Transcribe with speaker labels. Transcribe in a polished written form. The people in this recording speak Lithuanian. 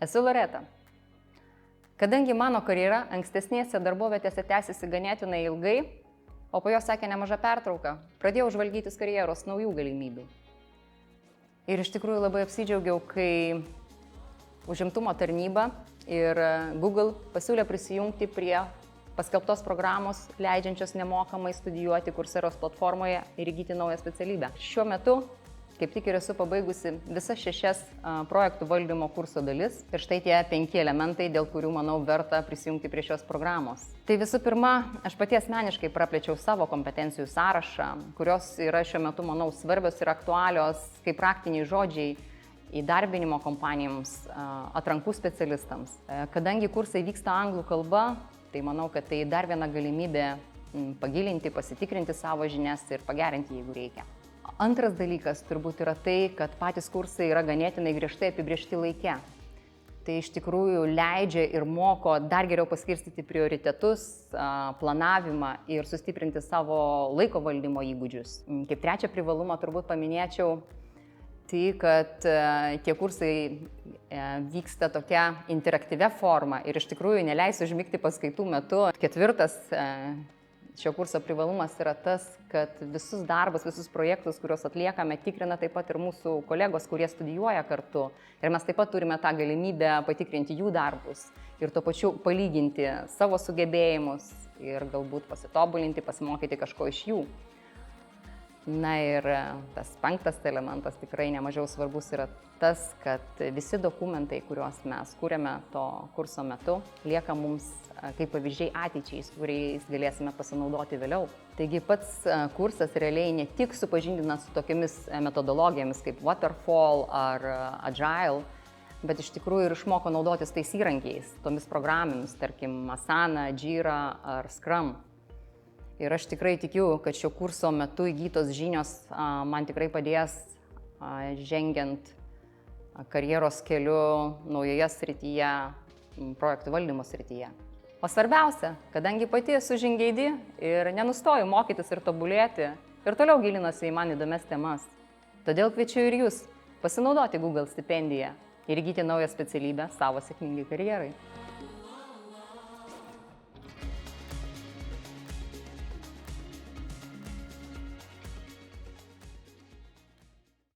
Speaker 1: Esu Loreta. Kadangi mano karjera ankstesnėse darbovietėse tęsiasi ganėtinai ilgai, o po jo sekė nemaža pertrauka, pradėjau žvalgytis karjeros naujų galimybių. Ir iš tikrųjų labai apsidžiaugiau, kai užimtumo tarnyba ir Google pasiūlė prisijungti prie paskelbtos programos, leidžiančios nemokamai studijuoti Coursera platformoje ir įgyti naują specialybę. Šiuo metu kaip tik ir esu pabaigusi visas 6 projektų valdymo kurso dalis ir štai tie 5 elementai, dėl kurių, manau, verta prisijungti prie šios programos. Tai visų pirma, aš pati asmeniškai praplėčiau savo kompetencijų sąrašą, kurios yra šiuo metu, manau, svarbios ir aktualios kaip praktiniai žodžiai įdarbinimo kompanijoms, atrankų specialistams. Kadangi kursai vyksta anglų kalba, tai manau, kad tai dar viena galimybė pagilinti, pasitikrinti savo žinias ir pagerinti, jeigu reikia. Antras dalykas turbūt yra tai, kad patys kursai yra ganėtinai griežtai apibriežti laike. Tai iš tikrųjų leidžia ir moko dar geriau paskirstyti prioritetus, planavimą ir sustiprinti savo laiko valdymo įgūdžius. Kaip trečią privalumą turbūt paminėčiau tai, kad tie kursai vyksta tokia interaktyvia forma ir iš tikrųjų neleis užmigti paskaitų metu. Ketvirtas šio kurso privalumas yra tas, kad visus darbus, visus projektus, kuriuos atliekame, tikrina taip pat ir mūsų kolegos, kurie studijuoja kartu. Ir mes taip pat turime tą galimybę patikrinti jų darbus ir tuo pačiu palyginti savo sugebėjimus ir galbūt pasitobulinti, pasimokyti kažko iš jų. Na ir tas 5 elementas tikrai nemažiau svarbus yra tas, kad visi dokumentai, kuriuos mes kūrėme to kurso metu, lieka mums kaip pavyzdžiai ateičiai, kuriais galėsime pasinaudoti vėliau. Taigi pats kursas realiai ne tik supažindina su tokiamis metodologijomis kaip Waterfall ar Agile, bet iš tikrųjų ir išmoko naudotis tais įrankiais, tomis programomis, tarkim Asana, Jira ar Scrum. Ir aš tikrai tikiu, kad šio kurso metu įgytos žinios man tikrai padės žengiant karjeros keliu naujoje srityje, projektų valdymo srityje. O svarbiausia, kadangi pati esu žingeidi ir nenustoju mokytis ir tobulėti ir toliau gilinuosi į man įdomias temas. Todėl kviečiu ir jūs pasinaudoti Google stipendiją ir įgyti naują specialybę savo sėkmingai karjerai.